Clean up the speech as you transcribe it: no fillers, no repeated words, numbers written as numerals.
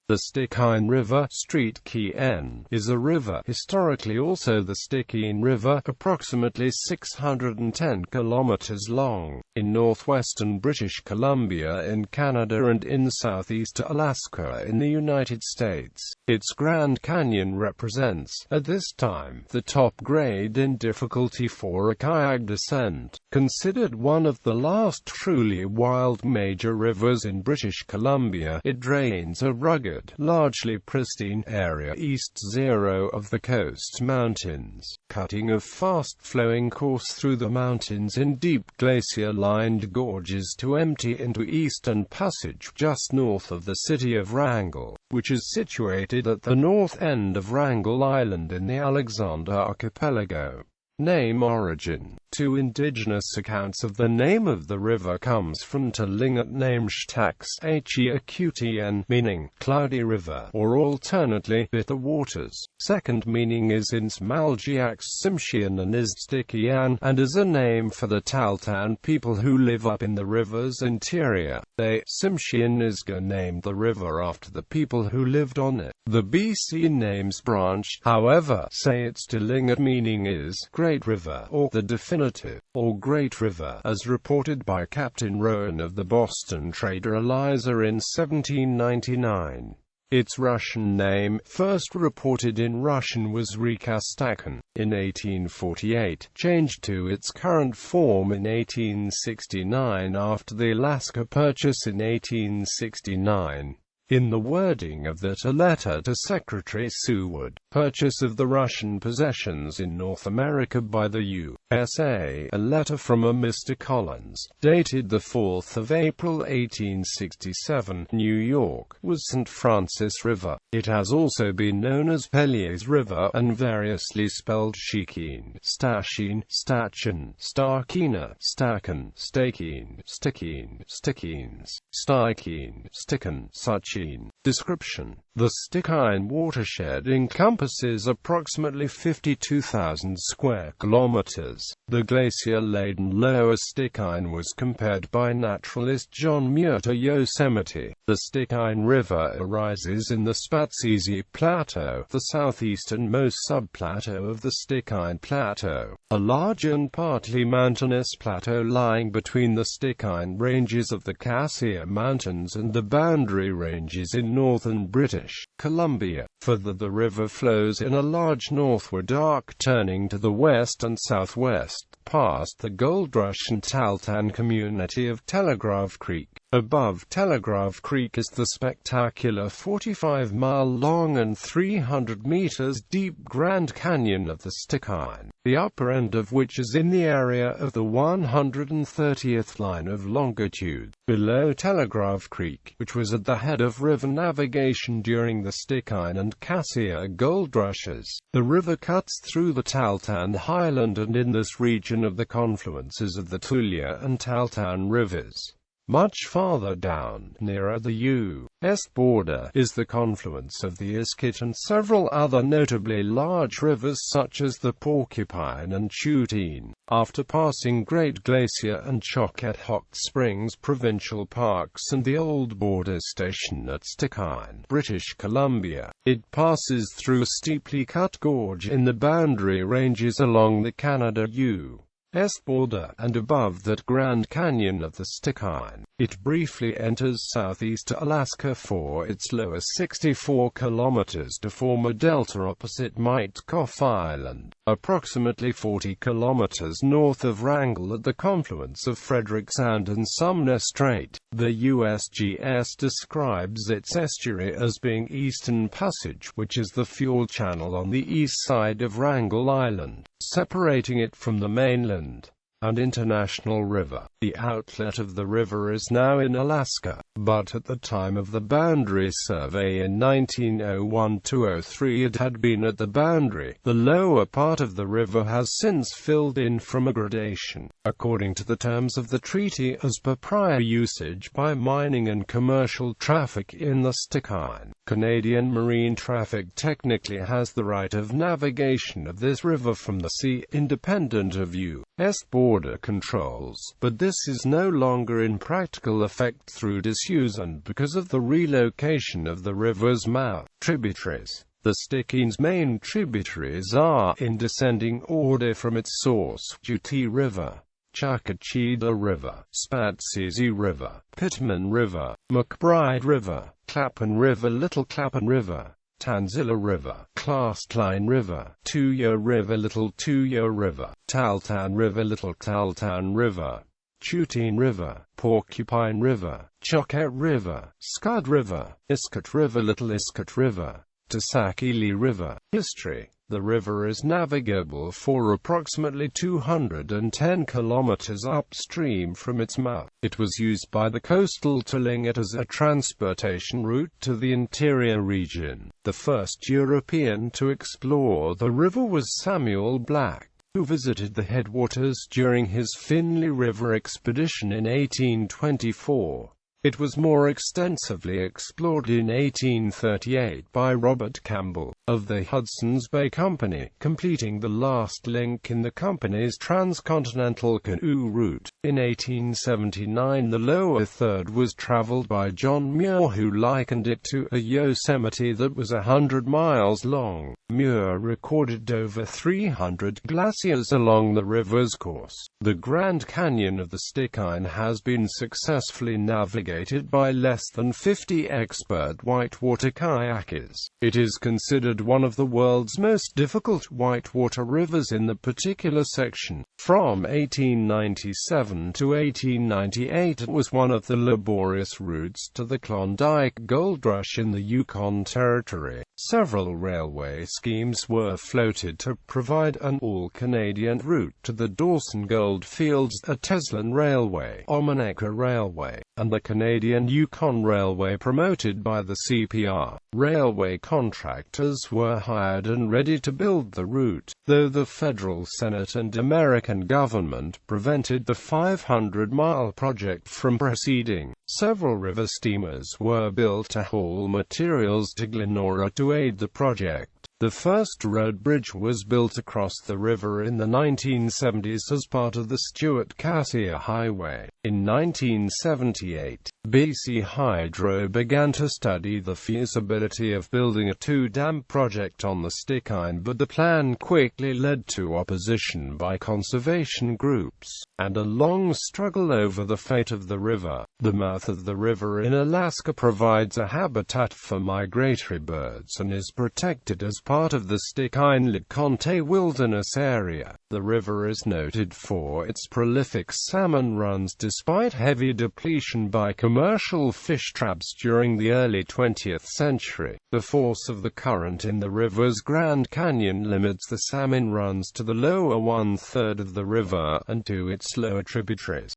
The Stickine River (stɪɪkiːn) is a river, historically also the Stikine River, approximately 610 kilometers long, in northwestern British Columbia in Canada and in southeast Alaska in the United States. Its Grand Canyon represents, at this time, the top grade in difficulty for a kayak descent. Considered one of the last truly wild major rivers in British Columbia, it drains a rugged, largely pristine area east zero of the coast mountains, cutting a fast-flowing course through the mountains in deep glacier-lined gorges to empty into Eastern Passage just north of the city of Wrangell, which is situated at the north end of Wrangell Island in the Alexander Archipelago. Name origin. Two indigenous accounts of the name of the river comes from Tlingit name stɪഃkiːn, meaning cloudy river, or alternately bitter waters. Second meaning is in Smaljiak Tsimshian and is stɪckien, and is a name for the Tahltan people who live up in the river's interior. They, Tsimshian named the river after the people who lived on it. The BC names branch, however, say its Tlingit meaning is Great River, or the definitive, or Great River, as reported by Captain Rowan of the Boston trader Eliza in 1799. Its Russian name, first reported in Russian, was Reka Stɪckīn, in 1848, changed to its current form in 1869 after the Alaska Purchase in 1869. In the wording of that a letter to Secretary Seward, purchase of the Russian possessions in North America by the USA, a letter from a Mr. Collins, dated the 4th of April 1867, New York, was St. Francis River. It has also been known as Pelliers River, and variously spelled stɪഃkiːn, stashīn, stachīn, starkina, stakan, stakīn, stikīn, stikīns, stɪഃkiːn, stickīn, such. Description. The Stikine watershed encompasses approximately 52,000 square kilometers. The glacier-laden Lower Stikine was compared by naturalist John Muir to Yosemite. The Stikine River arises in the Spatsizi Plateau, the southeasternmost subplateau of the Stikine Plateau, a large and partly mountainous plateau lying between the Stikine ranges of the Cassia Mountains and the Boundary Ranges in northern British Columbia. Further, the river flows in a large northward arc turning to the west and southwest, past the Gold Rush and Tahltan community of Telegraph Creek. Above Telegraph Creek is the spectacular 45-mile-long and 300 meters deep Grand Canyon of the Stickine, the upper end of which is in the area of the 130th line of longitude. Below Telegraph Creek, which was at the head of river navigation during the Stickine and Cassia gold rushes, the river cuts through the Tahltan highland and in this region of the confluences of the Tulia and Tahltan rivers. Much farther down, nearer the U.S. border, is the confluence of the Iskit and several other notably large rivers such as the Porcupine and Stɪckīn. After passing Great Glacier and Choquette Hot Springs Provincial Parks and the old border station at Stickine, British Columbia, it passes through a steeply cut gorge in the Boundary Ranges along the Canada-U.S. border, and above that Grand Canyon of the Stickine, it briefly enters southeast Alaska for its lower 64 kilometers to form a delta opposite Mitkoff Island, approximately 40 kilometers north of Wrangell at the confluence of Frederick Sound and Sumner Strait. The USGS describes its estuary as being Eastern Passage, which is the fuel channel on the east side of Wrangell Island, separating it from the mainland, and International River. The outlet of the river is now in Alaska, but at the time of the boundary survey in 1901-03 it had been at the boundary. The lower part of the river has since filled in from a gradation, according to the terms of the treaty as per prior usage by mining and commercial traffic in the Stickine. Canadian marine traffic technically has the right of navigation of this river from the sea, independent of U.S. border controls, but this is no longer in practical effect through disuse and because of the relocation of the river's mouth. Tributaries. The Stickeen's main tributaries are, in descending order from its source, Stikine River, Chakachida River, Spatsizi River, Pitman River, McBride River, Clapham River, Little Clapham River, Tanzila River, Stikine River, Tuya River, Little Tuya River, Tahltan River, Little Tahltan River, Stikeen River, Porcupine River, Choquette River, Scud River, Iskut River, Little Iskut River, Stikine River. History. The river is navigable for approximately 210 kilometers upstream from its mouth. It was used by the coastal Tlingit as a transportation route to the interior region. The first European to explore the river was Samuel Black, who visited the headwaters during his Finley River expedition in 1824. It was more extensively explored in 1838 by Robert Campbell, of the Hudson's Bay Company, completing the last link in the company's transcontinental canoe route. In 1879 the lower third was traveled by John Muir, who likened it to a Yosemite that was 100 miles long. Muir recorded over 300 glaciers along the river's course. The Grand Canyon of the Stɪഃkiːn has been successfully navigated by less than 50 expert whitewater kayakers. It is considered one of the world's most difficult whitewater rivers in the particular section. From 1897 to 1898 it was one of the laborious routes to the Klondike Gold Rush in the Yukon Territory. Several railway schemes were floated to provide an all-Canadian route to the Dawson Gold Fields, a Teslin Railway, Omoneka Railway, and the Canadian Yukon Railway promoted by the CPR. Railway contractors were hired and ready to build the route, though the federal Senate and American government prevented the 500-mile project from proceeding. Several river steamers were built to haul materials to Glenora to aid the project. The first road bridge was built across the river in the 1970s as part of the Stewart-Cassiar Highway. In 1978, BC Hydro began to study the feasibility of building a two-dam project on the Stɪഃkiːn, but the plan quickly led to opposition by conservation groups, and a long struggle over the fate of the river. The mouth of the river in Alaska provides a habitat for migratory birds and is protected as part of the Stɪഃkiːn-LeConte Wilderness Area. The river is noted for its prolific salmon runs despite heavy depletion by commercial fish traps during the early 20th century. The force of the current in the river's Grand Canyon limits the salmon runs to the lower one-third of the river and to its lower tributaries.